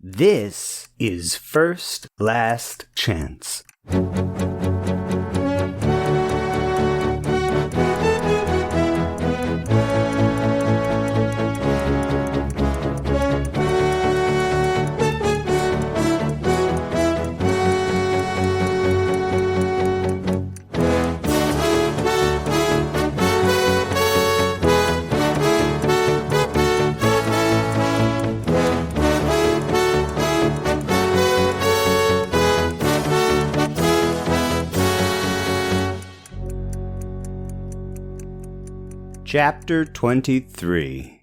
This is First Last Chance. Chapter 23.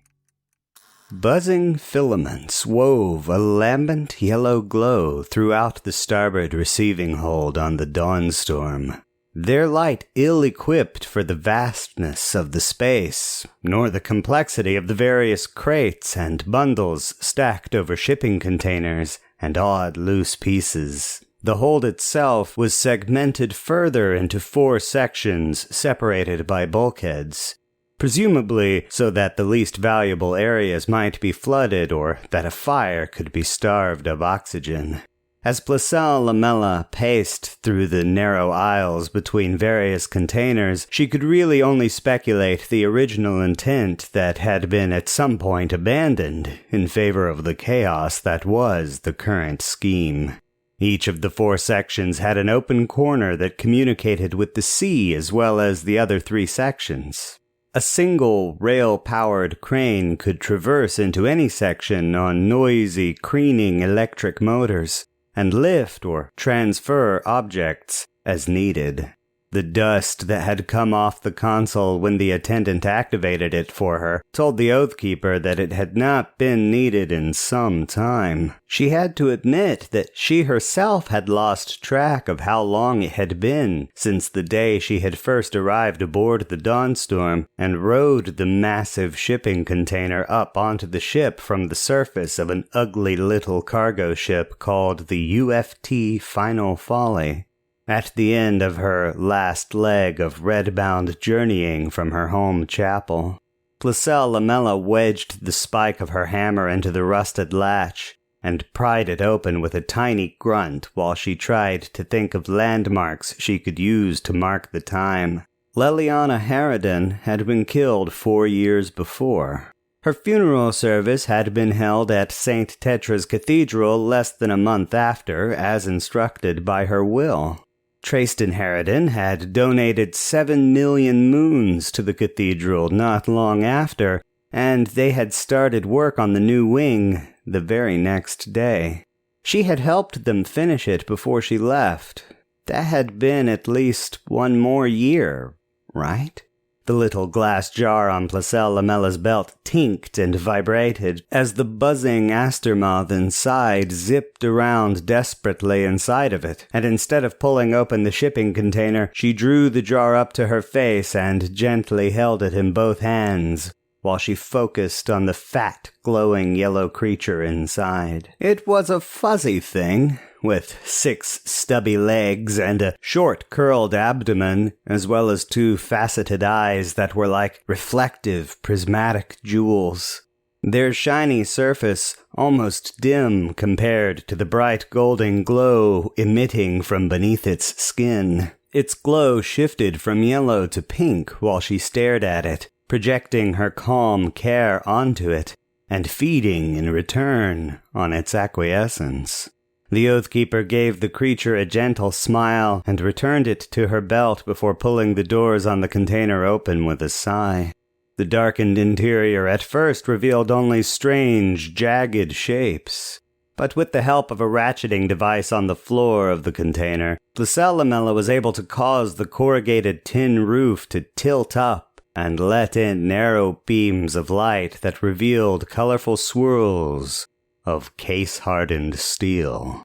Buzzing filaments wove a lambent yellow glow throughout the starboard receiving hold on the Dawnstorm, their light ill-equipped for the vastness of the space, nor the complexity of the various crates and bundles stacked over shipping containers and odd loose pieces. The hold itself was segmented further into 4 sections separated by bulkheads, presumably so that the least valuable areas might be flooded or that a fire could be starved of oxygen. As Placelle Lamella paced through the narrow aisles between various containers, she could really only speculate the original intent that had been at some point abandoned in favor of the chaos that was the current scheme. Each of the 4 sections had an open corner that communicated with the sea as well as the other 3 sections. A single rail-powered crane could traverse into any section on noisy, creening electric motors, and lift or transfer objects as needed. The dust that had come off the console when the attendant activated it for her told the Oathkeeper that it had not been needed in some time. She had to admit that she herself had lost track of how long it had been since the day she had first arrived aboard the Dawnstorm and rowed the massive shipping container up onto the ship from the surface of an ugly little cargo ship called the UFT Final Folly. At the end of her last leg of red-bound journeying from her home chapel, Placelle Lamella wedged the spike of her hammer into the rusted latch and pried it open with a tiny grunt while she tried to think of landmarks she could use to mark the time. Leliana Harridan had been killed 4 years before. Her funeral service had been held at St. Tetra's Cathedral less than a month after, as instructed by her will. Trayston Harridan had donated 7 million moons to the cathedral not long after, and they had started work on the new wing the very next day. She had helped them finish it before she left. That had been at least 1 more year, right? The little glass jar on Placelle Lamella's belt tinked and vibrated as the buzzing aster moth inside zipped around desperately inside of it, and instead of pulling open the shipping container, she drew the jar up to her face and gently held it in both hands, while she focused on the fat, glowing yellow creature inside. It was a fuzzy thing, with 6 stubby legs and a short curled abdomen, as well as 2 faceted eyes that were like reflective, prismatic jewels. Their shiny surface almost dim compared to the bright golden glow emitting from beneath its skin. Its glow shifted from yellow to pink while she stared at it, projecting her calm care onto it, and feeding in return on its acquiescence. The Oathkeeper gave the creature a gentle smile and returned it to her belt before pulling the doors on the container open with a sigh. The darkened interior at first revealed only strange, jagged shapes. But with the help of a ratcheting device on the floor of the container, Placelle Lamella was able to cause the corrugated tin roof to tilt up and let in narrow beams of light that revealed colorful swirls of case-hardened steel.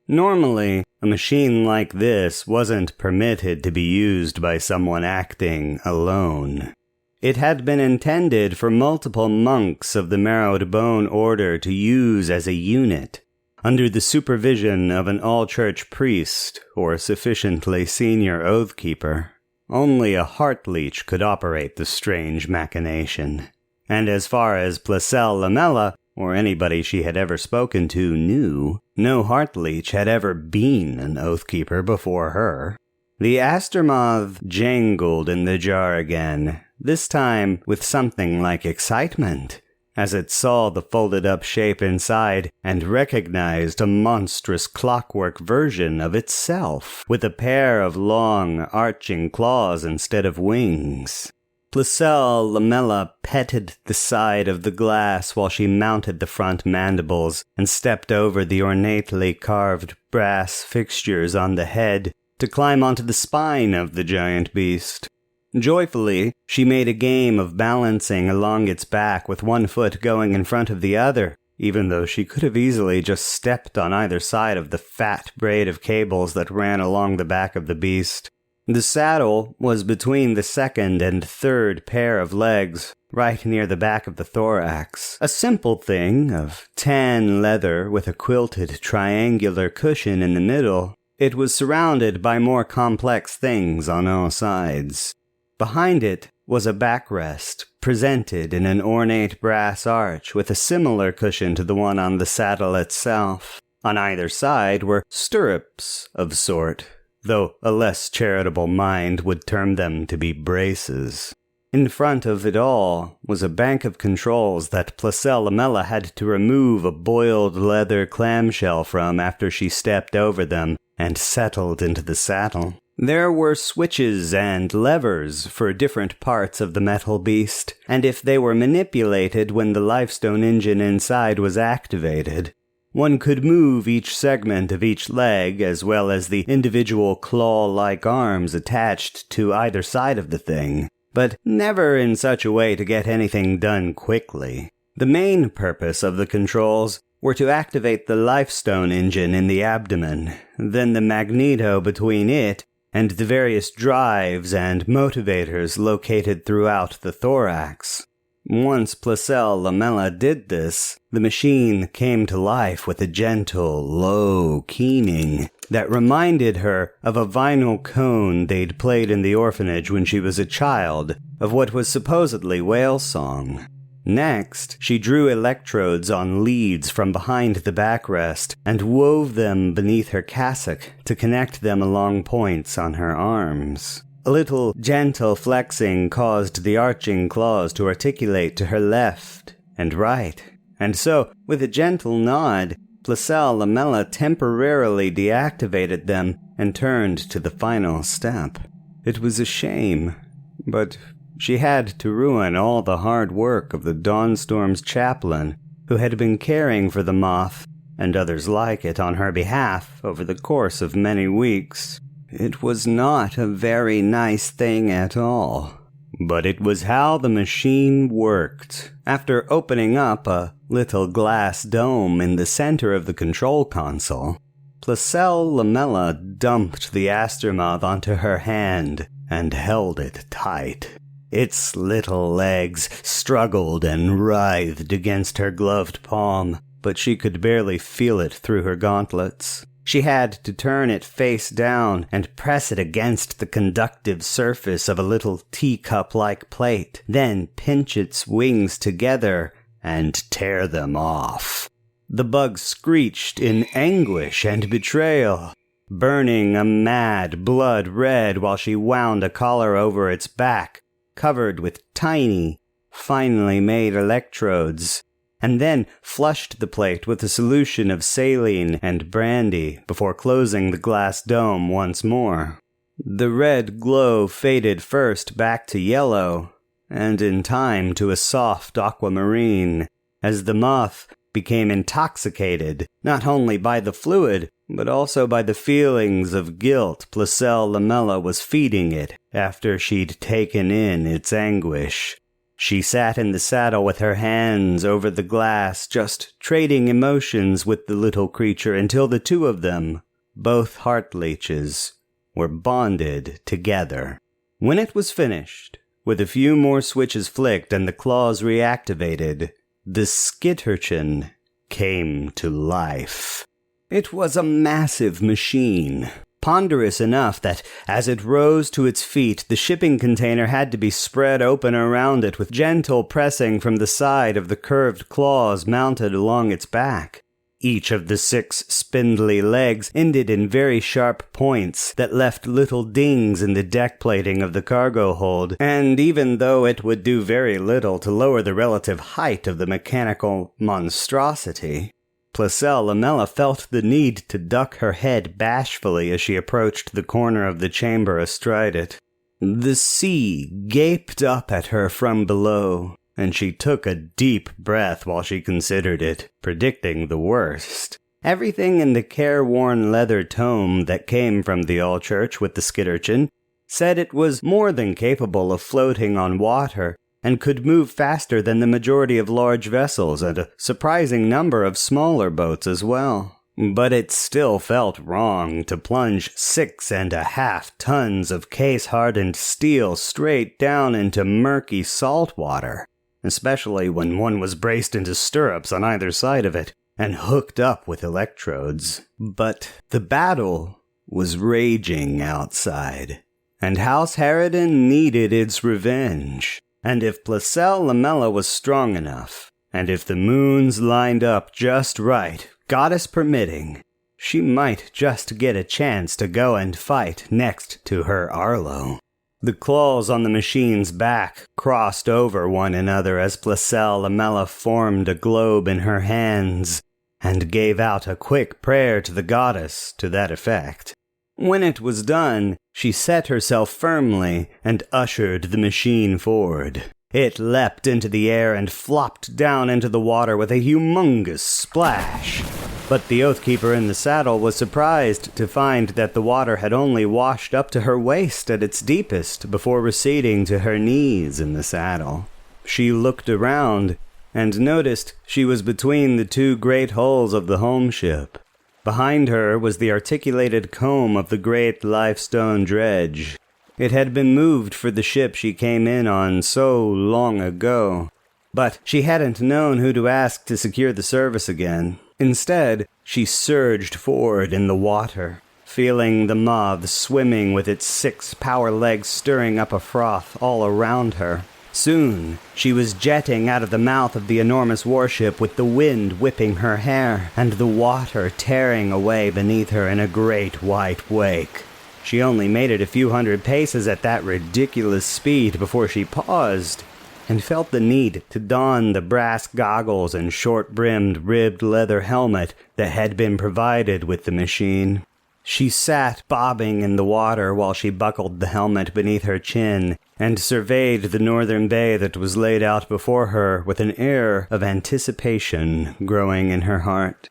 Normally, a machine like this wasn't permitted to be used by someone acting alone. It had been intended for multiple monks of the Marrowed Bone Order to use as a unit, under the supervision of an all-church priest or sufficiently senior Oathkeeper. Only a Heartleech could operate the strange machination. And as far as Placelle Lamella, or anybody she had ever spoken to knew, no Heartleech had ever been an Oathkeeper before her. The Astermoth jangled in the jar again, this time with something like excitement, as it saw the folded-up shape inside and recognized a monstrous clockwork version of itself, with a pair of long, arching claws instead of wings. Placelle Lamella petted the side of the glass while she mounted the front mandibles and stepped over the ornately carved brass fixtures on the head to climb onto the spine of the giant beast. Joyfully, she made a game of balancing along its back with one foot going in front of the other, even though she could have easily just stepped on either side of the fat braid of cables that ran along the back of the beast. The saddle was between the second and third pair of legs, right near the back of the thorax. A simple thing of tan leather with a quilted triangular cushion in the middle. It was surrounded by more complex things on all sides. Behind it was a backrest, presented in an ornate brass arch with a similar cushion to the one on the saddle itself. On either side were stirrups of sort, though a less charitable mind would term them to be braces. In front of it all was a bank of controls that Placelle Lamella had to remove a boiled leather clamshell from after she stepped over them and settled into the saddle. There were switches and levers for different parts of the metal beast, and if they were manipulated when the Lifestone engine inside was activated, one could move each segment of each leg as well as the individual claw-like arms attached to either side of the thing, but never in such a way to get anything done quickly. The main purpose of the controls were to activate the Lifestone engine in the abdomen, then the magneto between it and the various drives and motivators located throughout the thorax. Once Placelle Lamella did this, the machine came to life with a gentle, low keening that reminded her of a vinyl cone they'd played in the orphanage when she was a child, of what was supposedly whale song. Next, she drew electrodes on leads from behind the backrest and wove them beneath her cassock to connect them along points on her arms. A little gentle flexing caused the arching claws to articulate to her left and right, and so, with a gentle nod, Placelle Lamella temporarily deactivated them and turned to the final step. It was a shame, but she had to ruin all the hard work of the Dawnstorm's chaplain, who had been caring for the moth, and others like it on her behalf over the course of many weeks. It was not a very nice thing at all, but it was how the machine worked. After opening up a little glass dome in the center of the control console, Placelle Lamella dumped the Astermoth onto her hand and held it tight. Its little legs struggled and writhed against her gloved palm, but she could barely feel it through her gauntlets. She had to turn it face down and press it against the conductive surface of a little teacup-like plate, then pinch its wings together and tear them off. The bug screeched in anguish and betrayal, burning a mad blood red while she wound a collar over its back, covered with tiny, finely made electrodes, and then flushed the plate with a solution of saline and brandy before closing the glass dome once more. The red glow faded first back to yellow, and in time to a soft aquamarine, as the moth became intoxicated, not only by the fluid, but also by the feelings of guilt Placelle Lamella was feeding it after she'd taken in its anguish. She sat in the saddle with her hands over the glass, just trading emotions with the little creature until the two of them, both heartleeches, were bonded together. When it was finished, with a few more switches flicked and the claws reactivated, the skittur came to life. It was a massive machine, ponderous enough that, as it rose to its feet, the shipping container had to be spread open around it with gentle pressing from the side of the curved claws mounted along its back. Each of the 6 spindly legs ended in very sharp points that left little dings in the deck plating of the cargo hold, and even though it would do very little to lower the relative height of the mechanical monstrosity, Placelle Lamella felt the need to duck her head bashfully as she approached the corner of the chamber astride it. The sea gaped up at her from below, and she took a deep breath while she considered it, predicting the worst. Everything in the careworn leather tome that came from the old church with the skitturchin said it was more than capable of floating on water, and could move faster than the majority of large vessels and a surprising number of smaller boats as well. But it still felt wrong to plunge 6.5 tons of case-hardened steel straight down into murky salt water, especially when one was braced into stirrups on either side of it and hooked up with electrodes. But the battle was raging outside, and House Harridan needed its revenge. And if Placelle Lamella was strong enough, and if the moons lined up just right, goddess permitting, she might just get a chance to go and fight next to her Arlo. The claws on the machine's back crossed over one another as Placelle Lamella formed a globe in her hands and gave out a quick prayer to the goddess to that effect. When it was done, she set herself firmly and ushered the machine forward. It leapt into the air and flopped down into the water with a humongous splash. But the Oathkeeper in the saddle was surprised to find that the water had only washed up to her waist at its deepest before receding to her knees in the saddle. She looked around and noticed she was between the 2 great hulls of the home ship. Behind her was the articulated comb of the great limestone dredge. It had been moved for the ship she came in on so long ago, but she hadn't known who to ask to secure the service again. Instead, she surged forward in the water, feeling the moth swimming with its 6 power legs stirring up a froth all around her. Soon, she was jetting out of the mouth of the enormous warship with the wind whipping her hair and the water tearing away beneath her in a great white wake. She only made it a few hundred paces at that ridiculous speed before she paused and felt the need to don the brass goggles and short-brimmed ribbed leather helmet that had been provided with the machine. She sat bobbing in the water while she buckled the helmet beneath her chin and surveyed the northern bay that was laid out before her with an air of anticipation growing in her heart.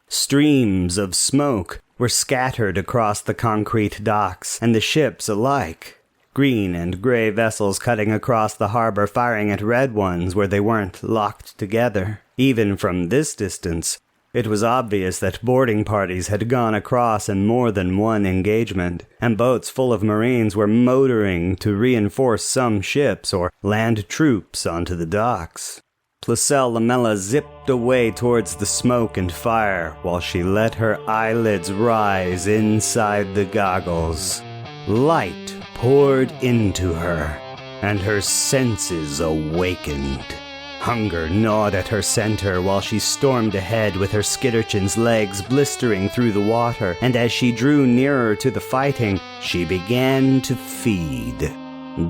Streams of smoke were scattered across the concrete docks and the ships alike. Green and gray vessels cutting across the harbor firing at red ones where they weren't locked together. Even from this distance, it was obvious that boarding parties had gone across in more than one engagement, and boats full of Marines were motoring to reinforce some ships or land troops onto the docks. Placelle Lamella zipped away towards the smoke and fire while she let her eyelids rise inside the goggles. Light poured into her, and her senses awakened. Hunger gnawed at her center while she stormed ahead with her skitturchin's legs blistering through the water, and as she drew nearer to the fighting, she began to feed.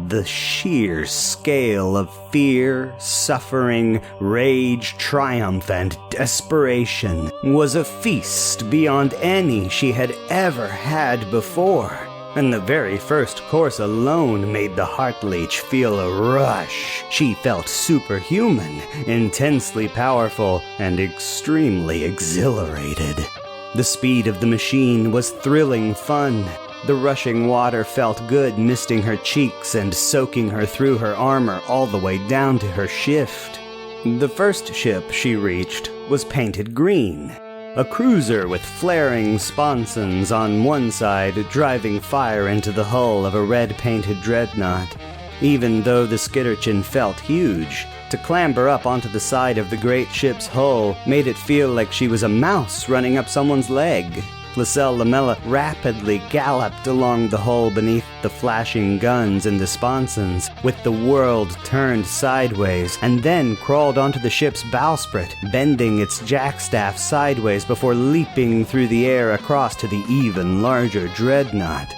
The sheer scale of fear, suffering, rage, triumph, and desperation was a feast beyond any she had ever had before. And the very first course alone made the heartleech feel a rush. She felt superhuman, intensely powerful, and extremely exhilarated. The speed of the machine was thrilling fun. The rushing water felt good, misting her cheeks and soaking her through her armor all the way down to her shift. The first ship she reached was painted green. A cruiser with flaring sponsons on one side driving fire into the hull of a red-painted dreadnought. Even though the skitturchin felt huge, to clamber up onto the side of the great ship's hull made it feel like she was a mouse running up someone's leg. Placelle Lamella rapidly galloped along the hull beneath the flashing guns and the sponsons, with the world turned sideways, and then crawled onto the ship's bowsprit, bending its jackstaff sideways before leaping through the air across to the even larger dreadnought.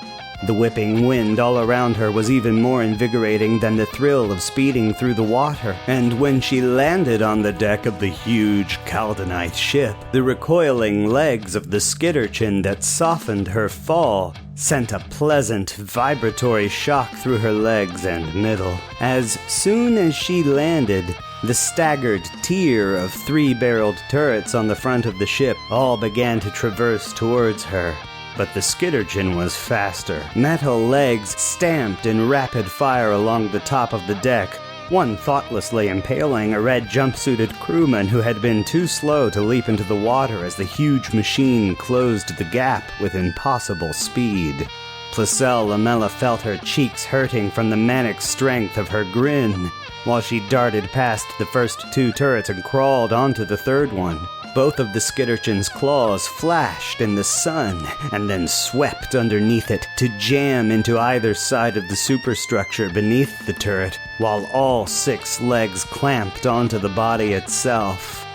The whipping wind all around her was even more invigorating than the thrill of speeding through the water, and when she landed on the deck of the huge Caldonite ship, the recoiling legs of the skitturchin that softened her fall sent a pleasant, vibratory shock through her legs and middle. As soon as she landed, the staggered tier of 3-barreled turrets on the front of the ship all began to traverse towards her. But the skitturchin was faster. Metal legs stamped in rapid fire along the top of the deck, one thoughtlessly impaling a red jumpsuited crewman who had been too slow to leap into the water as the huge machine closed the gap with impossible speed. Placelle Lamella felt her cheeks hurting from the manic strength of her grin, while she darted past the first 2 turrets and crawled onto the third one. Both of the skitturchin's claws flashed in the sun and then swept underneath it to jam into either side of the superstructure beneath the turret, while all 6 legs clamped onto the body itself.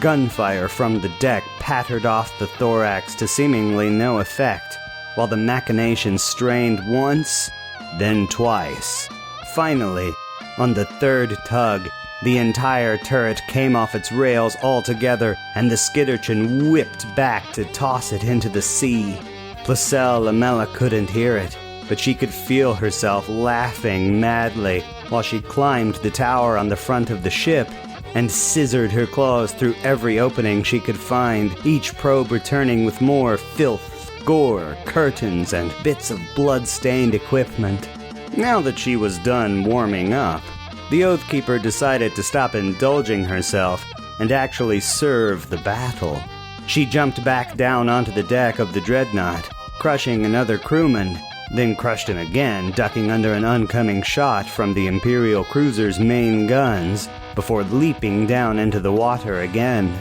Gunfire from the deck pattered off the thorax to seemingly no effect, while the machination strained once, then twice. Finally, on the 3rd tug, the entire turret came off its rails altogether, and the skitturchin whipped back to toss it into the sea. Placelle Lamella couldn't hear it, but she could feel herself laughing madly while she climbed the tower on the front of the ship and scissored her claws through every opening she could find, each probe returning with more filth, gore, curtains, and bits of blood-stained equipment. Now that she was done warming up, the Oathkeeper decided to stop indulging herself and actually serve the battle. She jumped back down onto the deck of the dreadnought, crushing another crewman, then crushed him again, ducking under an oncoming shot from the Imperial cruiser's main guns, before leaping down into the water again.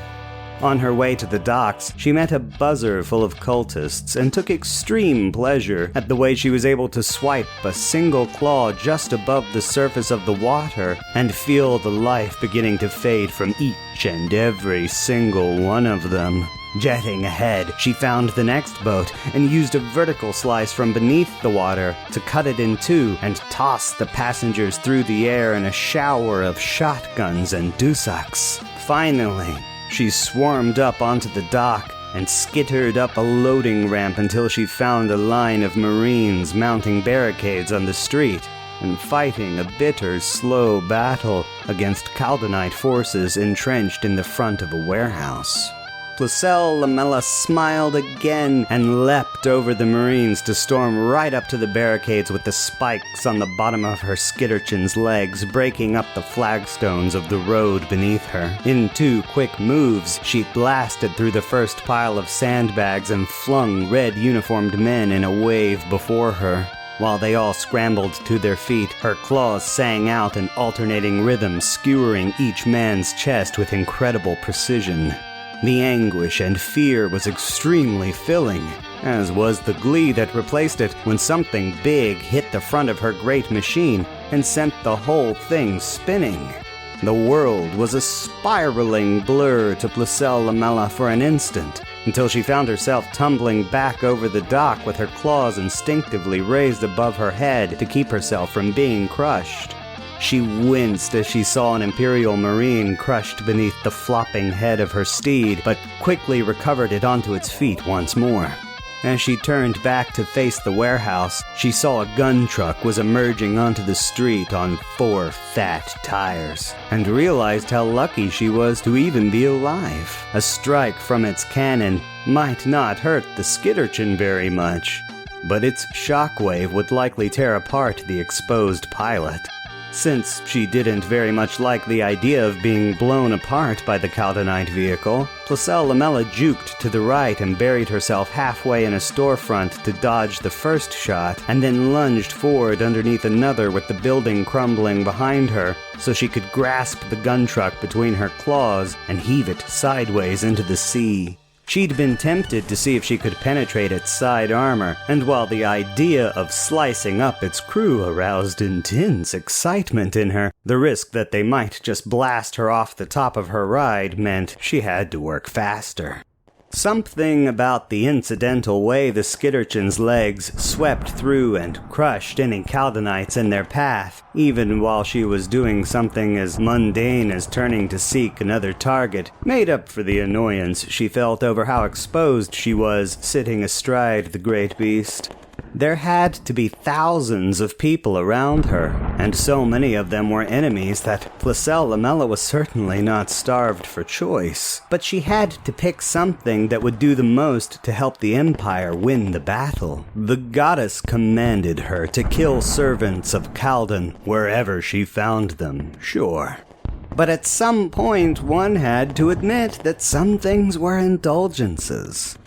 On her way to the docks, she met a buzzer full of cultists and took extreme pleasure at the way she was able to swipe a single claw just above the surface of the water and feel the life beginning to fade from each and every single one of them. Jetting ahead, she found the next boat and used a vertical slice from beneath the water to cut it in 2 and toss the passengers through the air in a shower of shotguns and dusaks. Finally, she swarmed up onto the dock and skittered up a loading ramp until she found a line of Marines mounting barricades on the street and fighting a bitter, slow battle against Caldonite forces entrenched in the front of a warehouse. Placelle Lamella smiled again and leapt over the Marines to storm right up to the barricades with the spikes on the bottom of her skitturchin's legs, breaking up the flagstones of the road beneath her. In 2 quick moves, she blasted through the first pile of sandbags and flung red-uniformed men in a wave before her. While they all scrambled to their feet, her claws sang out an alternating rhythm, skewering each man's chest with incredible precision. The anguish and fear was extremely filling, as was the glee that replaced it when something big hit the front of her great machine and sent the whole thing spinning. The world was a spiraling blur to Placelle Lamella for an instant, until she found herself tumbling back over the dock with her claws instinctively raised above her head to keep herself from being crushed. She winced as she saw an Imperial Marine crushed beneath the flopping head of her steed, but quickly recovered it onto its feet once more. As she turned back to face the warehouse, she saw a gun truck was emerging onto the street on 4 fat tires, and realized how lucky she was to even be alive. A strike from its cannon might not hurt the skitturchin very much, but its shockwave would likely tear apart the exposed pilot. Since she didn't very much like the idea of being blown apart by the Caldonite vehicle, Placelle Lamella juked to the right and buried herself halfway in a storefront to dodge the first shot, and then lunged forward underneath another with the building crumbling behind her, so she could grasp the gun truck between her claws and heave it sideways into the sea. She'd been tempted to see if she could penetrate its side armor, and while the idea of slicing up its crew aroused intense excitement in her, the risk that they might just blast her off the top of her ride meant she had to work faster. Something about the incidental way the skitturchin's legs swept through and crushed any Caldanites in their path, even while she was doing something as mundane as turning to seek another target, made up for the annoyance she felt over how exposed she was sitting astride the great beast. There had to be thousands of people around her, and so many of them were enemies that Placelle Lamella was certainly not starved for choice. But she had to pick something that would do the most to help the Empire win the battle. The goddess commanded her to kill servants of Caldan wherever she found them, sure. But at some point one had to admit that some things were indulgences.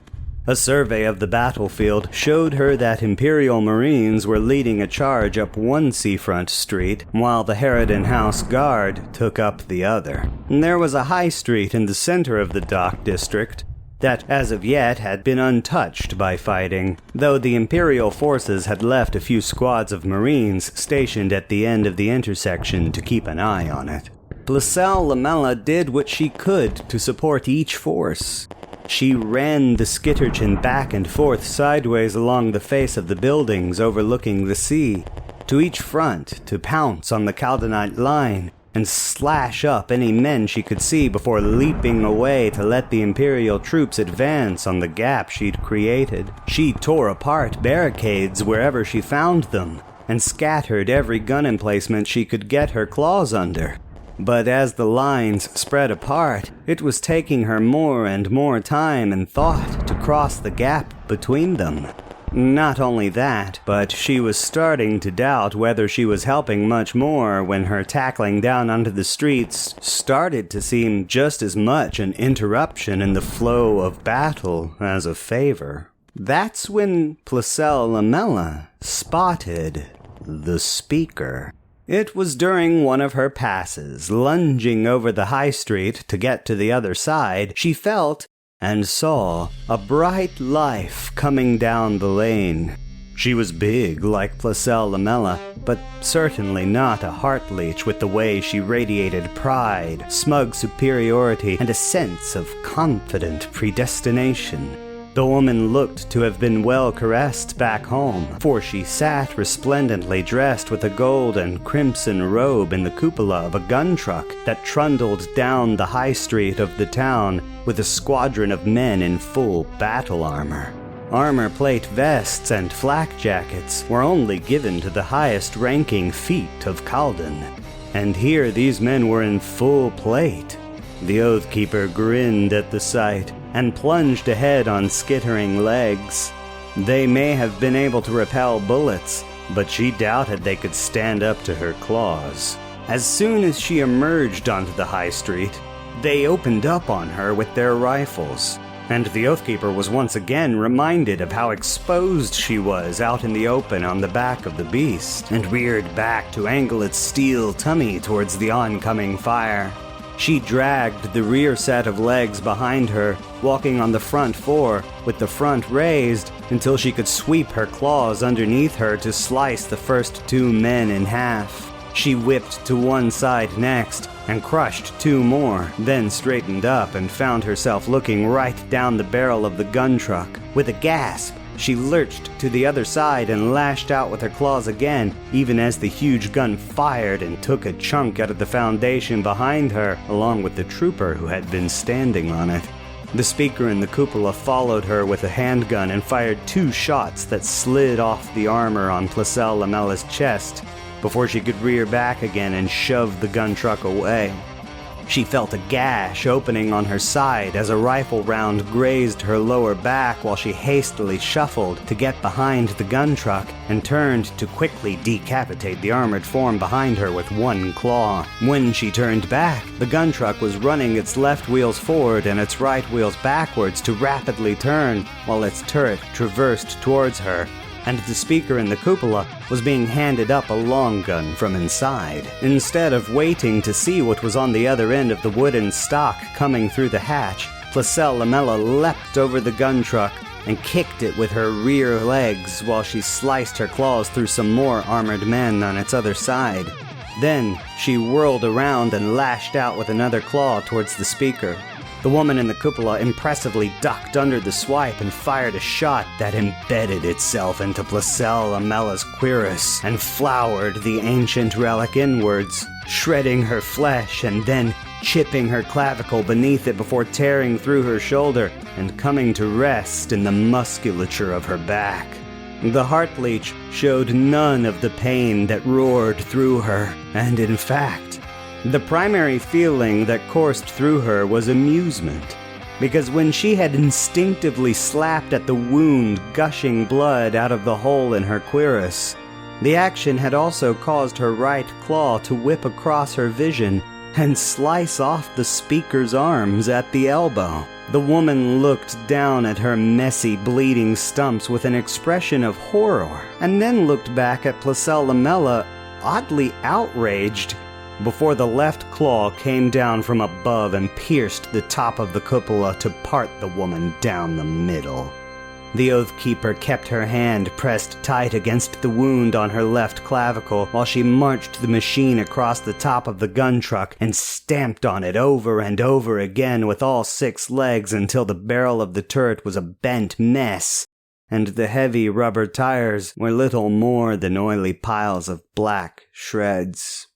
A survey of the battlefield showed her that Imperial Marines were leading a charge up one seafront street, while the Harridan House Guard took up the other. There was a high street in the center of the dock district that, as of yet, had been untouched by fighting, though the Imperial forces had left a few squads of Marines stationed at the end of the intersection to keep an eye on it. Placelle Lamella did what she could to support each force. She ran the skitturchin back and forth sideways along the face of the buildings overlooking the sea, to each front to pounce on the Caldanite line and slash up any men she could see before leaping away to let the Imperial troops advance on the gap she'd created. She tore apart barricades wherever she found them and scattered every gun emplacement she could get her claws under. But as the lines spread apart, it was taking her more and more time and thought to cross the gap between them. Not only that, but she was starting to doubt whether she was helping much more when her tackling down onto the streets started to seem just as much an interruption in the flow of battle as a favor. That's when Placelle Lamella spotted the speaker. It was during one of her passes, lunging over the high street to get to the other side, she felt and saw a bright life coming down the lane. She was big like Placelle Lamella, but certainly not a heartleech with the way she radiated pride, smug superiority, and a sense of confident predestination. The woman looked to have been well caressed back home, for she sat resplendently dressed with a gold and crimson robe in the cupola of a gun truck that trundled down the high street of the town with a squadron of men in full battle armor. Armor plate vests and flak jackets were only given to the highest-ranking feet of Caldan, and here these men were in full plate. The Oathkeeper grinned at the sight and plunged ahead on skittering legs. They may have been able to repel bullets, but she doubted they could stand up to her claws. As soon as she emerged onto the high street, they opened up on her with their rifles, and the Oathkeeper was once again reminded of how exposed she was out in the open on the back of the beast, and reared back to angle its steel tummy towards the oncoming fire. She dragged the rear set of legs behind her, walking on the front four, with the front raised, until she could sweep her claws underneath her to slice the first two men in half. She whipped to one side next, and crushed two more, then straightened up and found herself looking right down the barrel of the gun truck. With a gasp, she lurched to the other side and lashed out with her claws again, even as the huge gun fired and took a chunk out of the foundation behind her, along with the trooper who had been standing on it. The speaker in the cupola followed her with a handgun and fired two shots that slid off the armor on Placelle Lamella's chest before she could rear back again and shove the gun truck away. She felt a gash opening on her side as a rifle round grazed her lower back while she hastily shuffled to get behind the gun truck and turned to quickly decapitate the armored form behind her with one claw. When she turned back, the gun truck was running its left wheels forward and its right wheels backwards to rapidly turn while its turret traversed towards her, and the speaker in the cupola was being handed up a long gun from inside. Instead of waiting to see what was on the other end of the wooden stock coming through the hatch, Placelle Lamella leapt over the gun truck and kicked it with her rear legs while she sliced her claws through some more armored men on its other side. Then she whirled around and lashed out with another claw towards the speaker. The woman in the cupola impressively ducked under the swipe and fired a shot that embedded itself into Placelle Lamella's cuirass and floured the ancient relic inwards, shredding her flesh and then chipping her clavicle beneath it before tearing through her shoulder and coming to rest in the musculature of her back. The heartleech showed none of the pain that roared through her, and in fact, the primary feeling that coursed through her was amusement, because when she had instinctively slapped at the wound gushing blood out of the hole in her cuirass, the action had also caused her right claw to whip across her vision and slice off the speaker's arms at the elbow. The woman looked down at her messy, bleeding stumps with an expression of horror, and then looked back at Placelle Lamella, oddly outraged, before the left claw came down from above and pierced the top of the cupola to part the woman down the middle. The Oathkeeper kept her hand pressed tight against the wound on her left clavicle while she marched the machine across the top of the gun truck and stamped on it over and over again with all 6 legs until the barrel of the turret was a bent mess, and the heavy rubber tires were little more than oily piles of black shreds.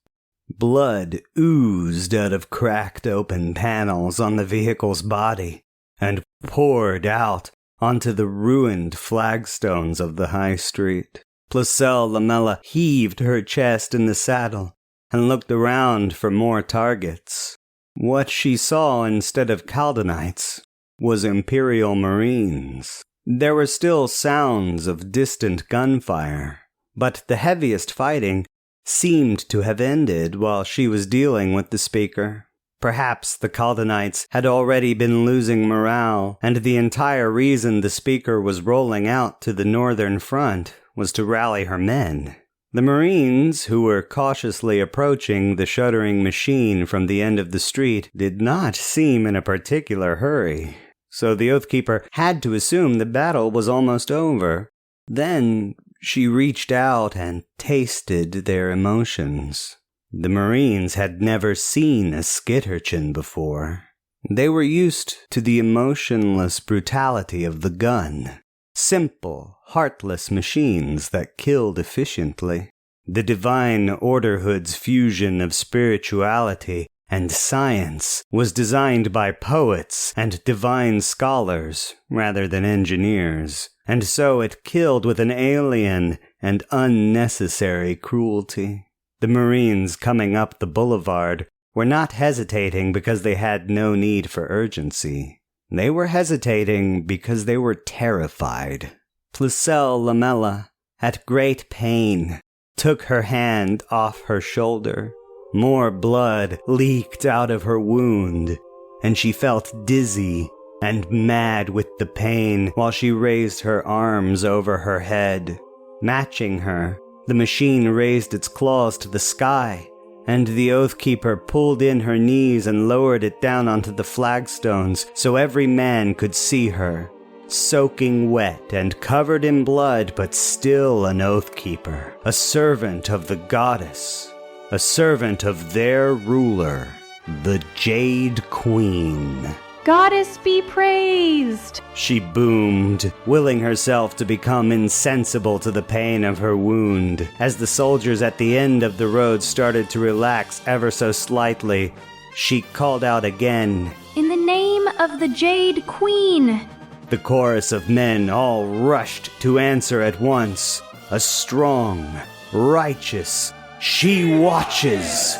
Blood oozed out of cracked open panels on the vehicle's body and poured out onto the ruined flagstones of the high street. Placelle Lamella heaved her chest in the saddle and looked around for more targets. What she saw instead of Caldonites was Imperial Marines. There were still sounds of distant gunfire, but the heaviest fighting seemed to have ended while she was dealing with the speaker. Perhaps the Caldonites had already been losing morale, and the entire reason the speaker was rolling out to the northern front was to rally her men. The Marines, who were cautiously approaching the shuddering machine from the end of the street, did not seem in a particular hurry, so the Oathkeeper had to assume the battle was almost over. Then she reached out and tasted their emotions. The Marines had never seen a skitturchin before. They were used to the emotionless brutality of the gun. Simple, heartless machines that killed efficiently. The divine Orderhood's fusion of spirituality and science was designed by poets and divine scholars rather than engineers, and so it killed with an alien and unnecessary cruelty. The Marines coming up the boulevard were not hesitating because they had no need for urgency. They were hesitating because they were terrified. Placelle Lamella, at great pain, took her hand off her shoulder. More blood leaked out of her wound, and she felt dizzy and mad with the pain while she raised her arms over her head. Matching her, the machine raised its claws to the sky, and the Oathkeeper pulled in her knees and lowered it down onto the flagstones so every man could see her, soaking wet and covered in blood, but still an Oathkeeper, a servant of the goddess, a servant of their ruler, the Jade Queen. Goddess be praised! She boomed, willing herself to become insensible to the pain of her wound. As the soldiers at the end of the road started to relax ever so slightly, she called out again, "In the name of the Jade Queen!" The chorus of men all rushed to answer at once. A strong, righteous, "She watches!"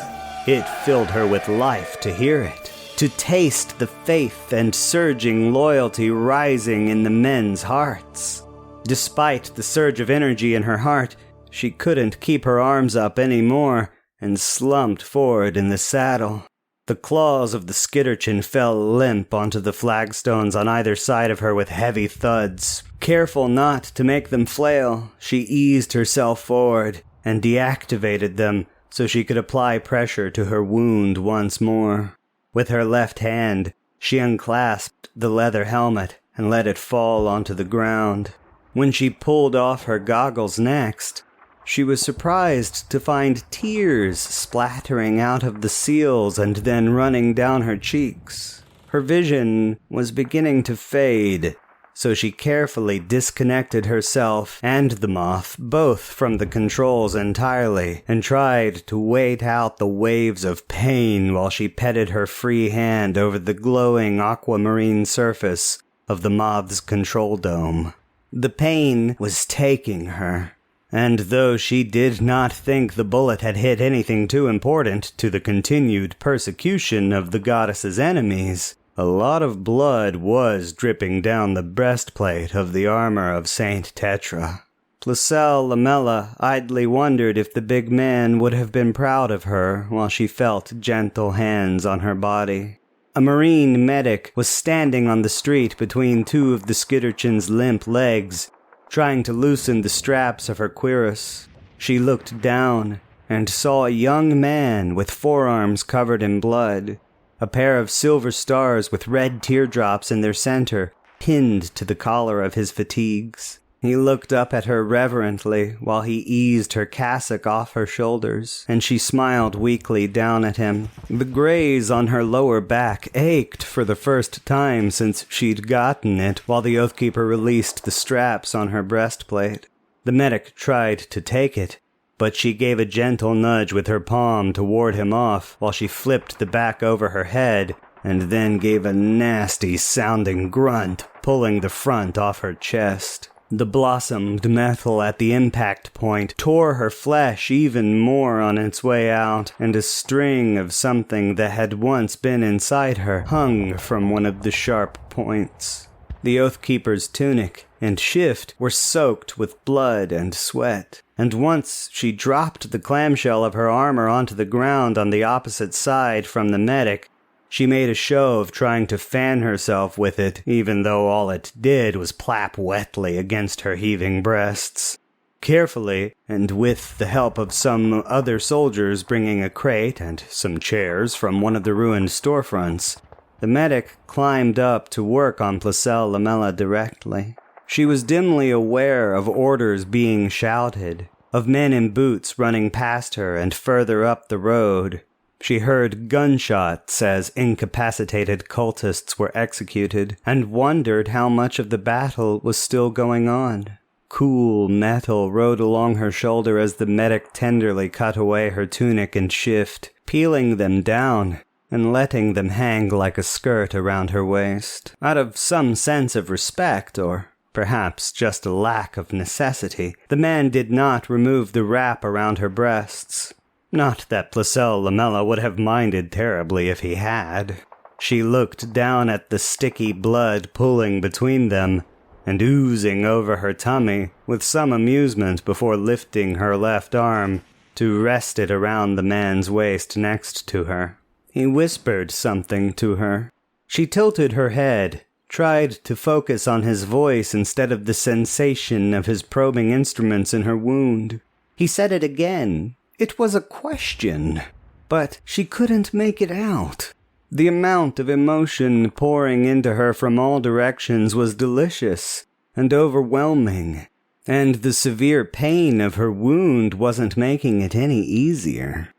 It filled her with life to hear it, to taste the faith and surging loyalty rising in the men's hearts. Despite the surge of energy in her heart, she couldn't keep her arms up anymore and slumped forward in the saddle. The claws of the skitturchin fell limp onto the flagstones on either side of her with heavy thuds. Careful not to make them flail, she eased herself forward and deactivated them so she could apply pressure to her wound once more. With her left hand, She unclasped the leather helmet and let it fall onto the ground. When she pulled off her goggles next, she was surprised to find tears splattering out of the seals and then running down her cheeks. Her vision was beginning to fade, so she carefully disconnected herself and the moth both from the controls entirely and tried to wait out the waves of pain while she petted her free hand over the glowing aquamarine surface of the moth's control dome. The pain was taking her, and though she did not think the bullet had hit anything too important to the continued persecution of the goddess's enemies, a lot of blood was dripping down the breastplate of the armor of Saint Tetra. Placelle Lamella idly wondered if the big man would have been proud of her while she felt gentle hands on her body. A marine medic was standing on the street between two of the skitturchin's limp legs, trying to loosen the straps of her cuirass. She looked down and saw a young man with forearms covered in blood, a pair of silver stars with red teardrops in their center pinned to the collar of his fatigues. He looked up at her reverently while he eased her cassock off her shoulders, and she smiled weakly down at him. The graze on her lower back ached for the first time since she'd gotten it while the Oathkeeper released the straps on her breastplate. The medic tried to take it, but she gave a gentle nudge with her palm to ward him off while she flipped the back over her head and then gave a nasty-sounding grunt, pulling the front off her chest. The blossomed metal at the impact point tore her flesh even more on its way out, and a string of something that had once been inside her hung from one of the sharp points. The Oathkeeper's tunic and shift were soaked with blood and sweat, and once she dropped the clamshell of her armor onto the ground on the opposite side from the medic, she made a show of trying to fan herself with it, even though all it did was plap wetly against her heaving breasts. Carefully, and with the help of some other soldiers bringing a crate and some chairs from one of the ruined storefronts, the medic climbed up to work on Placelle Lamella directly. She was dimly aware of orders being shouted, of men in boots running past her and further up the road. She heard gunshots as incapacitated cultists were executed, and wondered how much of the battle was still going on. Cool metal rode along her shoulder as the medic tenderly cut away her tunic and shift, peeling them down and letting them hang like a skirt around her waist. Out of some sense of respect, or perhaps just a lack of necessity, the man did not remove the wrap around her breasts. Not that Placelle Lamella would have minded terribly if he had. She looked down at the sticky blood pooling between them and oozing over her tummy with some amusement before lifting her left arm to rest it around the man's waist next to her. He whispered something to her. She tilted her head, tried to focus on his voice instead of the sensation of his probing instruments in her wound. He said it again. It was a question, but she couldn't make it out. The amount of emotion pouring into her from all directions was delicious and overwhelming, and the severe pain of her wound wasn't making it any easier.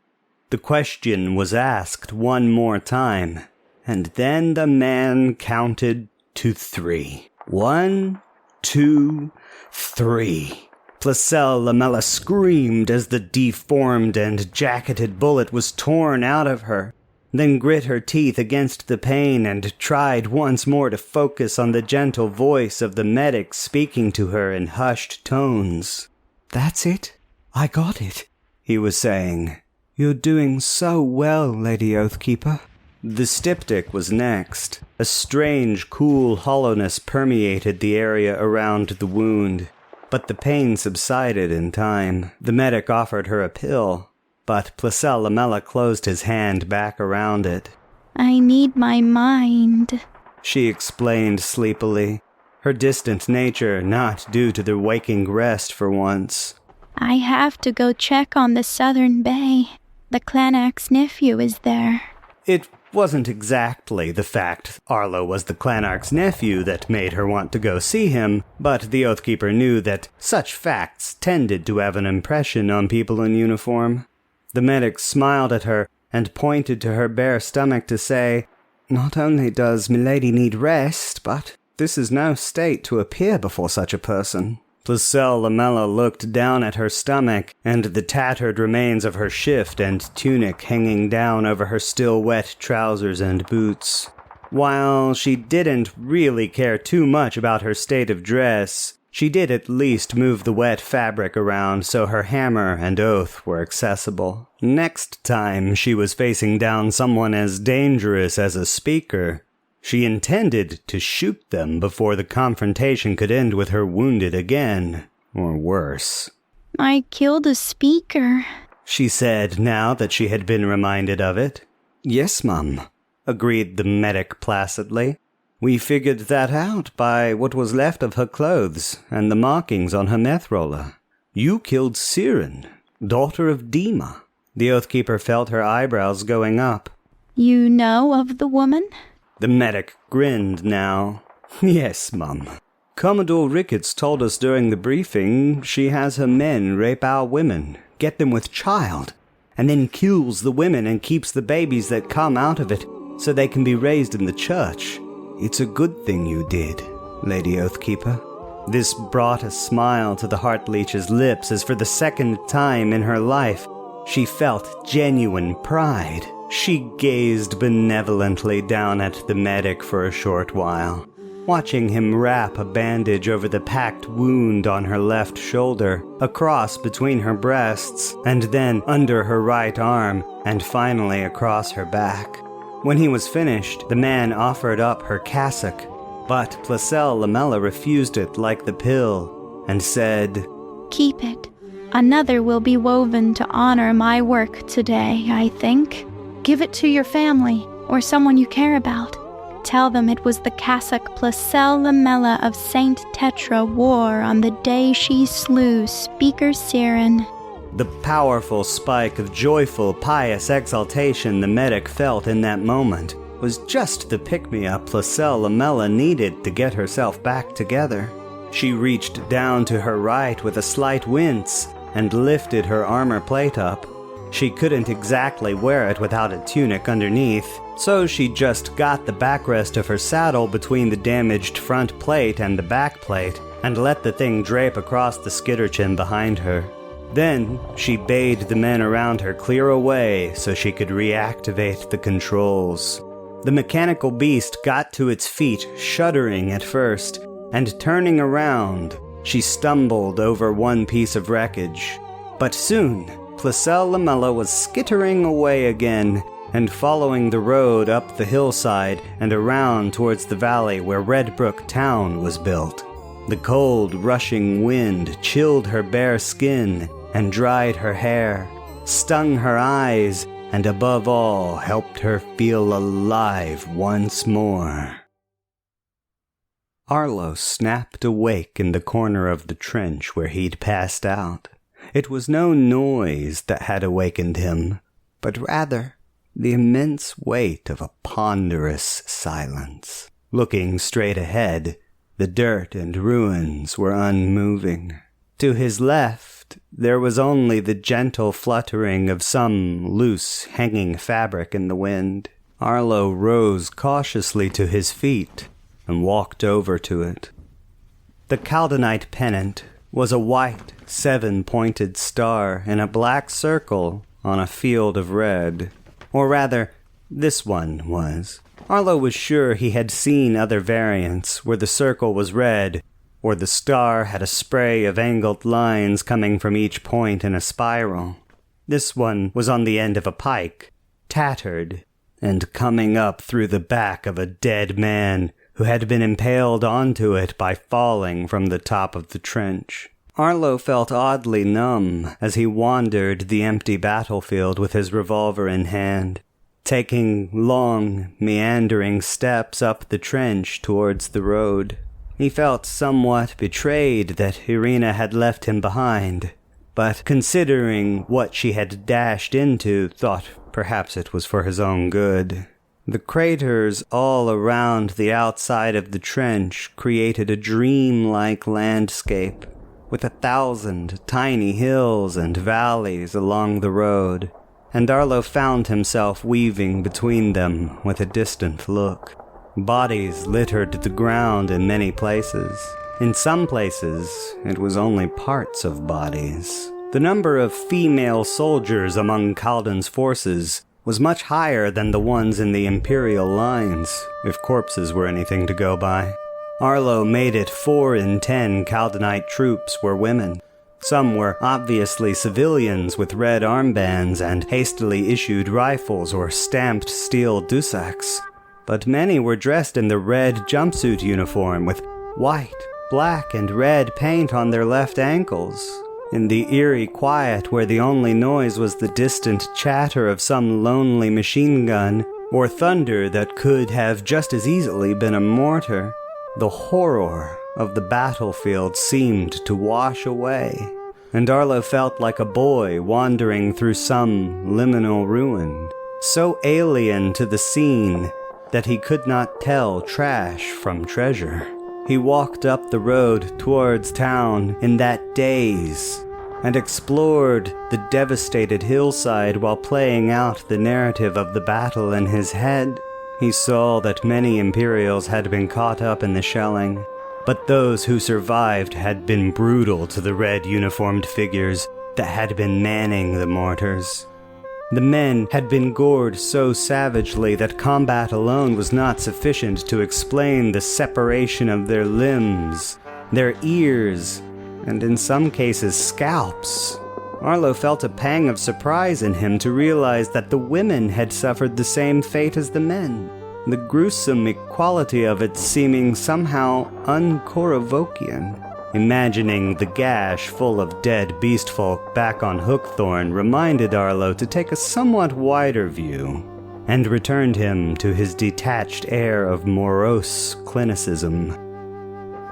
The question was asked one more time, and then the man counted to 3. 1, 2, 3. Placelle Lamella screamed as the deformed and jacketed bullet was torn out of her, then grit her teeth against the pain and tried once more to focus on the gentle voice of the medic speaking to her in hushed tones. "That's it. I got it," he was saying. "You're doing so well, Lady Oathkeeper." The styptic was next. A strange, cool hollowness permeated the area around the wound, but the pain subsided in time. The medic offered her a pill, but Placelle Lamella closed his hand back around it. "I need my mind," she explained sleepily, her distant nature not due to the waking rest for once. "I have to go check on the southern bay. The Clanac's nephew is there." It wasn't exactly the fact Arlo was the Clanarch's nephew that made her want to go see him, but the Oathkeeper knew that such facts tended to have an impression on people in uniform. The medic smiled at her and pointed to her bare stomach to say, "Not only does milady need rest, but this is no state to appear before such a person." Placelle Lamella looked down at her stomach and the tattered remains of her shift and tunic hanging down over her still wet trousers and boots. While she didn't really care too much about her state of dress, she did at least move the wet fabric around so her hammer and oath were accessible. Next time she was facing down someone as dangerous as a speaker, she intended to shoot them before the confrontation could end with her wounded again, or worse. I killed a speaker, she said now that she had been reminded of it. "Yes, Mum," agreed the medic placidly. "We figured that out by what was left of her clothes and the markings on her meth roller. You killed Siren, daughter of Dima." The Oathkeeper felt her eyebrows going up. You know of the woman? The medic grinned now. "Yes, Mum. Commodore Ricketts told us during the briefing she has her men rape our women, get them with child, and then kills the women and keeps the babies that come out of it so they can be raised in the church. It's a good thing you did, Lady Oathkeeper." This brought a smile to the Heartleech's lips as for the second time in her life she felt genuine pride. She gazed benevolently down at the medic for a short while, watching him wrap a bandage over the packed wound on her left shoulder, across between her breasts, and then under her right arm, and finally across her back. When he was finished, the man offered up her cassock, but Placelle Lamella refused it like the pill, and said, Keep it. Another will be woven to honor my work today, I think. Give it to your family, or someone you care about. Tell them it was the cassock Placelle Lamella of Saint Tetra wore on the day she slew Speaker Siren. The powerful spike of joyful, pious exultation the medic felt in that moment was just the pick-me-up Placelle Lamella needed to get herself back together. She reached down to her right with a slight wince and lifted her armor plate up. She couldn't exactly wear it without a tunic underneath, so she just got the backrest of her saddle between the damaged front plate and the back plate, and let the thing drape across the skitterchin behind her. Then she bade the men around her clear away so she could reactivate the controls. The mechanical beast got to its feet, shuddering at first, and turning around, she stumbled over one piece of wreckage. But soon, Placelle Lamella was skittering away again, and following the road up the hillside and around towards the valley where Redbrook Town was built. The cold, rushing wind chilled her bare skin and dried her hair, stung her eyes, and above all helped her feel alive once more. Arlo snapped awake in the corner of the trench where he'd passed out. It was no noise that had awakened him, but rather the immense weight of a ponderous silence. Looking straight ahead, the dirt and ruins were unmoving. To his left, there was only the gentle fluttering of some loose, hanging fabric in the wind. Arlo rose cautiously to his feet and walked over to it. The Caldonite pennant was a white, 7-pointed star in a black circle on a field of red. Or rather, this one was. Arlo was sure he had seen other variants where the circle was red, or the star had a spray of angled lines coming from each point in a spiral. This one was on the end of a pike, tattered, and coming up through the back of a dead man who had been impaled onto it by falling from the top of the trench. Arlo felt oddly numb as he wandered the empty battlefield with his revolver in hand, taking long, meandering steps up the trench towards the road. He felt somewhat betrayed that Irina had left him behind, but considering what she had dashed into, thought perhaps it was for his own good. The craters all around the outside of the trench created a dream-like landscape, with 1,000 tiny hills and valleys along the road, and Arlo found himself weaving between them with a distant look. Bodies littered the ground in many places. In some places, it was only parts of bodies. The number of female soldiers among Kaldan's forces was much higher than the ones in the Imperial lines, if corpses were anything to go by. Arlo made it 4 in 10 Kaldanite troops were women. Some were obviously civilians with red armbands and hastily issued rifles or stamped steel dusaks, but many were dressed in the red jumpsuit uniform with white, black, and red paint on their left ankles. In the eerie quiet where the only noise was the distant chatter of some lonely machine gun, or thunder that could have just as easily been a mortar, the horror of the battlefield seemed to wash away, and Arlo felt like a boy wandering through some liminal ruin, so alien to the scene that he could not tell trash from treasure. He walked up the road towards town in that daze and explored the devastated hillside while playing out the narrative of the battle in his head. He saw that many Imperials had been caught up in the shelling, but those who survived had been brutal to the red uniformed figures that had been manning the mortars. The men had been gored so savagely that combat alone was not sufficient to explain the separation of their limbs, their ears, and in some cases scalps. Arlo felt a pang of surprise in him to realize that the women had suffered the same fate as the men, the gruesome equality of it seeming somehow un-Korovokian. Imagining the gash full of dead beastfolk back on Hookthorn reminded Arlo to take a somewhat wider view, and returned him to his detached air of morose clinicism.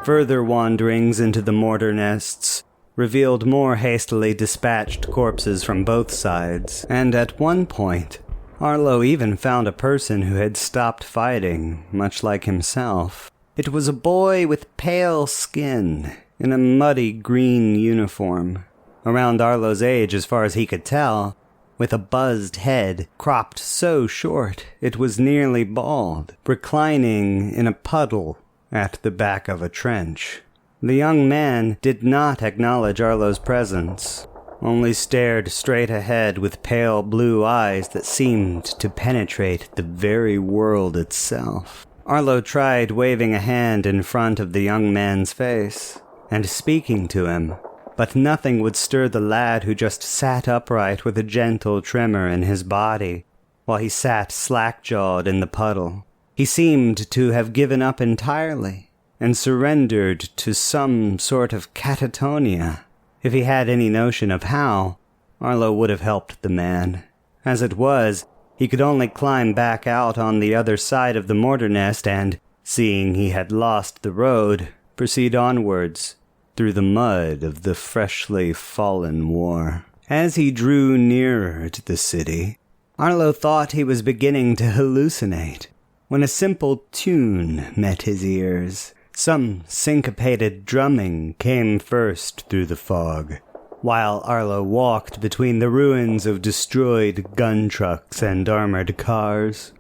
Further wanderings into the mortar nests revealed more hastily dispatched corpses from both sides, and at one point, Arlo even found a person who had stopped fighting, much like himself. It was a boy with pale skin, in a muddy green uniform, around Arlo's age as far as he could tell, with a buzzed head cropped so short it was nearly bald, reclining in a puddle at the back of a trench. The young man did not acknowledge Arlo's presence, only stared straight ahead with pale blue eyes that seemed to penetrate the very world itself. Arlo tried waving a hand in front of the young man's face and speaking to him, but nothing would stir the lad who just sat upright with a gentle tremor in his body, while he sat slack-jawed in the puddle. He seemed to have given up entirely, and surrendered to some sort of catatonia. If he had any notion of how, Arlo would have helped the man. As it was, he could only climb back out on the other side of the mortar nest and, seeing he had lost the road, proceed onwards through the mud of the freshly fallen war. As he drew nearer to the city, Arlo thought he was beginning to hallucinate, when a simple tune met his ears. Some syncopated drumming came first through the fog, while Arlo walked between the ruins of destroyed gun trucks and armored cars.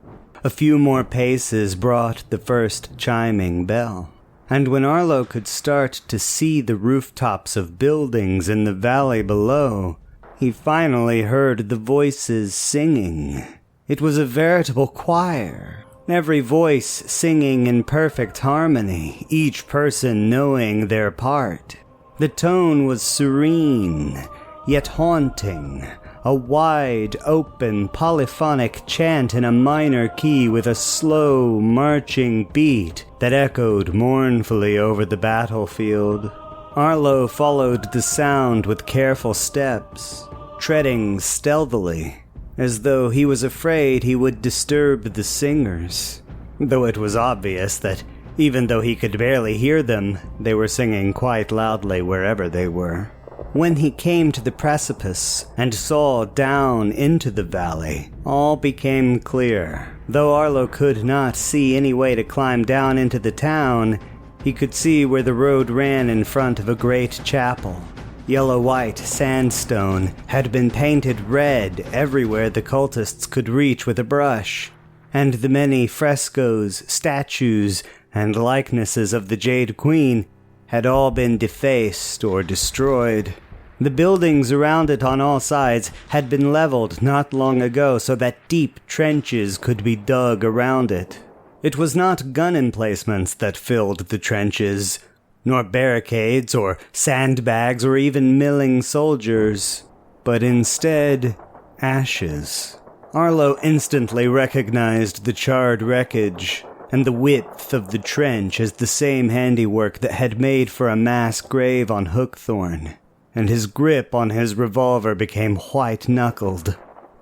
A few more paces brought the first chiming bell, and when Arlo could start to see the rooftops of buildings in the valley below, he finally heard the voices singing. It was a veritable choir, every voice singing in perfect harmony, each person knowing their part. The tone was serene, yet haunting, a wide, open, polyphonic chant in a minor key with a slow, marching beat that echoed mournfully over the battlefield. Arlo followed the sound with careful steps, treading stealthily, as though he was afraid he would disturb the singers, though it was obvious that, even though he could barely hear them, they were singing quite loudly wherever they were. When he came to the precipice and saw down into the valley, all became clear. Though Arlo could not see any way to climb down into the town, he could see where the road ran in front of a great chapel. Yellow-white sandstone had been painted red everywhere the cultists could reach with a brush, and the many frescoes, statues, and likenesses of the Jade Queen had all been defaced or destroyed. The buildings around it on all sides had been leveled not long ago so that deep trenches could be dug around it. It was not gun emplacements that filled the trenches, nor barricades or sandbags or even milling soldiers, but instead ashes. Arlo instantly recognized the charred wreckage and the width of the trench as the same handiwork that had made for a mass grave on Hookthorn, and his grip on his revolver became white-knuckled.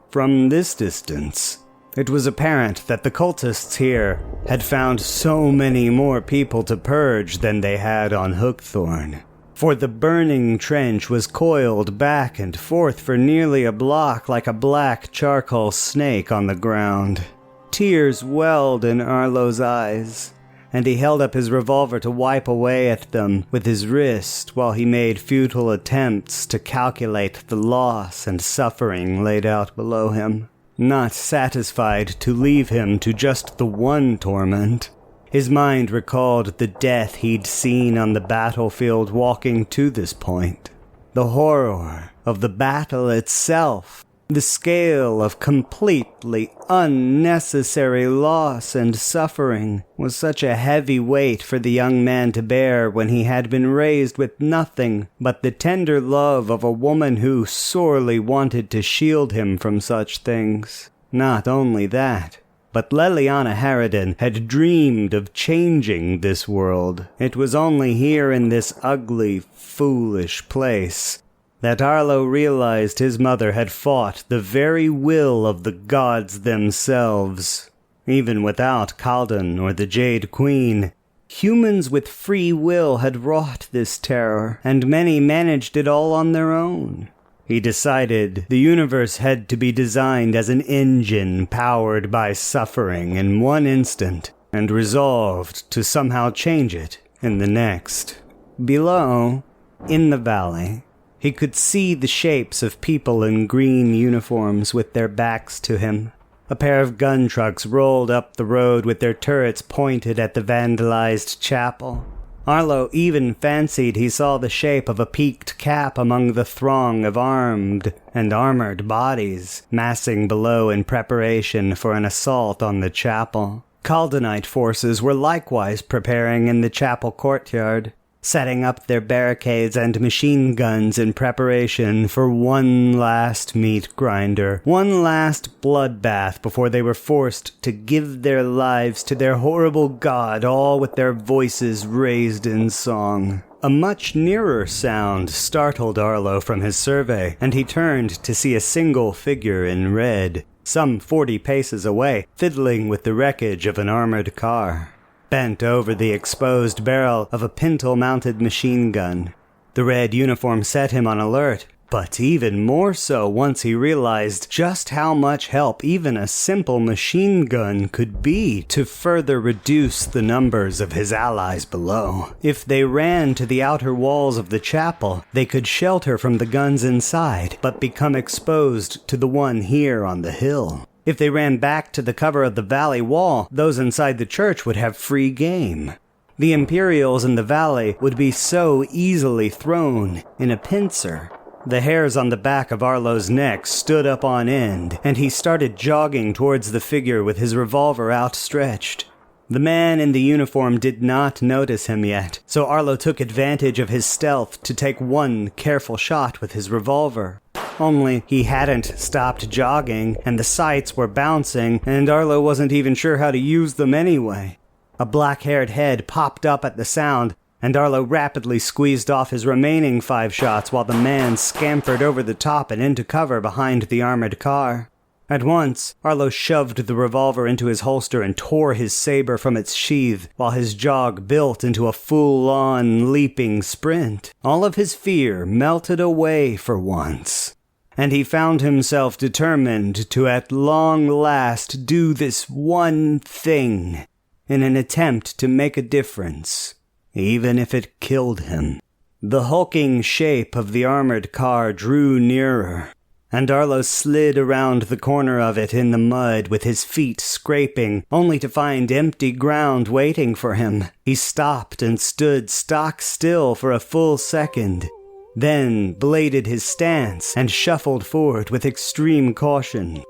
From this distance, it was apparent that the cultists here had found so many more people to purge than they had on Hookthorn, for the burning trench was coiled back and forth for nearly a block like a black charcoal snake on the ground. Tears welled in Arlo's eyes, and he held up his revolver to wipe away at them with his wrist while he made futile attempts to calculate the loss and suffering laid out below him. Not satisfied to leave him to just the one torment, his mind recalled the death he'd seen on the battlefield walking to this point. The horror of the battle itself, the scale of completely unnecessary loss and suffering was such a heavy weight for the young man to bear when he had been raised with nothing but the tender love of a woman who sorely wanted to shield him from such things. Not only that, but Leliana Harridan had dreamed of changing this world. It was only here in this ugly, foolish place that Arlo realized his mother had fought the very will of the gods themselves. Even without Kaldan or the Jade Queen, humans with free will had wrought this terror, and many managed it all on their own. He decided the universe had to be designed as an engine powered by suffering in one instant, and resolved to somehow change it in the next. Below, in the valley, he could see the shapes of people in green uniforms with their backs to him. A pair of gun trucks rolled up the road with their turrets pointed at the vandalized chapel. Arlo even fancied he saw the shape of a peaked cap among the throng of armed and armored bodies massing below in preparation for an assault on the chapel. Kaldanite forces were likewise preparing in the chapel courtyard, setting up their barricades and machine guns in preparation for one last meat grinder, one last bloodbath before they were forced to give their lives to their horrible god, all with their voices raised in song. A much nearer sound startled Arlo from his survey, and he turned to see a single figure in red, some 40 paces away, fiddling with the wreckage of an armored car, bent over the exposed barrel of a pintle-mounted machine gun. The red uniform set him on alert, but even more so once he realized just how much help even a simple machine gun could be to further reduce the numbers of his allies below. If they ran to the outer walls of the chapel, they could shelter from the guns inside, but become exposed to the one here on the hill. If they ran back to the cover of the valley wall, those inside the church would have free game. The Imperials in the valley would be so easily thrown in a pincer. The hairs on the back of Arlo's neck stood up on end, and he started jogging towards the figure with his revolver outstretched. The man in the uniform did not notice him yet, so Arlo took advantage of his stealth to take one careful shot with his revolver. Only he hadn't stopped jogging, and the sights were bouncing, and Arlo wasn't even sure how to use them anyway. A black-haired head popped up at the sound, and Arlo rapidly squeezed off his remaining 5 shots while the man scampered over the top and into cover behind the armored car. At once, Arlo shoved the revolver into his holster and tore his saber from its sheath, while his jog built into a full-on leaping sprint. All of his fear melted away for once, and he found himself determined to at long last do this one thing in an attempt to make a difference, even if it killed him. The hulking shape of the armored car drew nearer, and Arlo slid around the corner of it in the mud with his feet scraping, only to find empty ground waiting for him. He stopped and stood stock still for a full second, then bladed his stance and shuffled forward with extreme caution,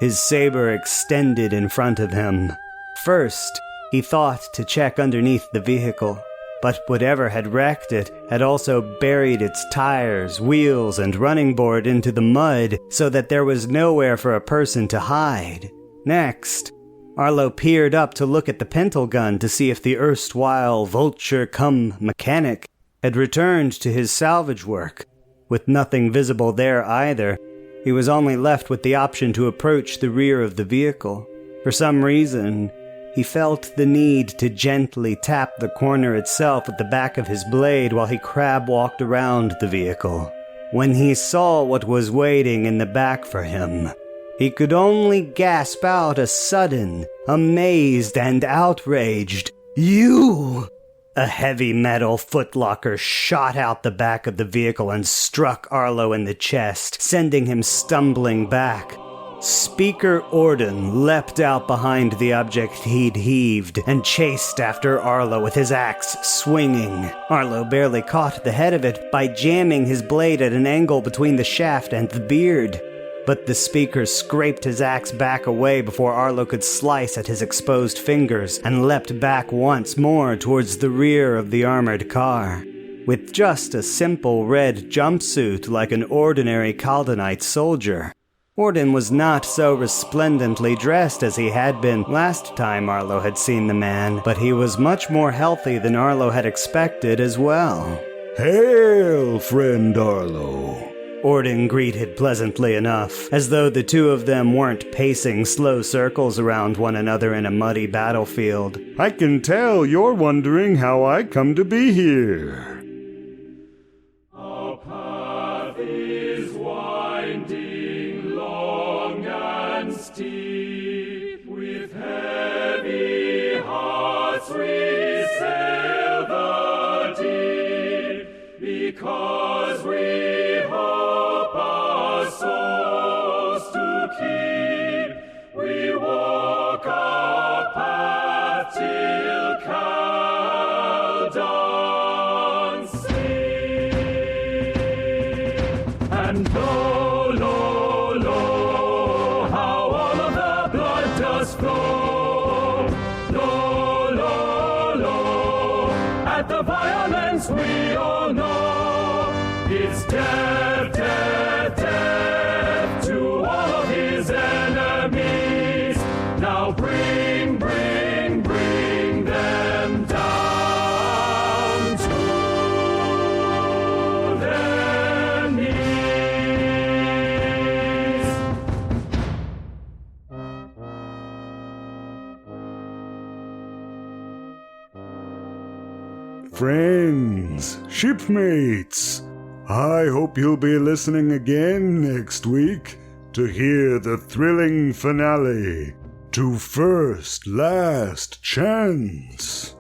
his saber extended in front of him. First, he thought to check underneath the vehicle, but whatever had wrecked it had also buried its tires, wheels, and running board into the mud so that there was nowhere for a person to hide. Next, Arlo peered up to look at the pintle gun to see if the erstwhile vulture-cum-mechanic had returned to his salvage work. With nothing visible there either, he was only left with the option to approach the rear of the vehicle. For some reason, he felt the need to gently tap the corner itself with the back of his blade while he crab-walked around the vehicle. When he saw what was waiting in the back for him, he could only gasp out a sudden, amazed and outraged, "You!" A heavy metal footlocker shot out the back of the vehicle and struck Arlo in the chest, sending him stumbling back. Speaker Orden leapt out behind the object he'd heaved and chased after Arlo with his axe swinging. Arlo barely caught the head of it by jamming his blade at an angle between the shaft and the beard. But the speaker scraped his axe back away before Arlo could slice at his exposed fingers and leapt back once more towards the rear of the armored car. With just a simple red jumpsuit like an ordinary Kaldonite soldier, Orden was not so resplendently dressed as he had been last time Arlo had seen the man, but he was much more healthy than Arlo had expected as well. "Hail, friend Arlo," Orden greeted pleasantly enough, as though the two of them weren't pacing slow circles around one another in a muddy battlefield. "I can tell you're wondering how I come to be here." Our path is winding, long and steep. With heavy hearts we sail the deep, because we hope our souls to keep. We walk our path till Caldon sleep. And lo, lo, lo, how all of the blood does flow. Lo, lo, lo, at the violence we all know. It's death, death, death to all of his enemies. Now bring, bring, bring them down to their knees. Friends, shipmates, I hope you'll be listening again next week to hear the thrilling finale to First Last Chance.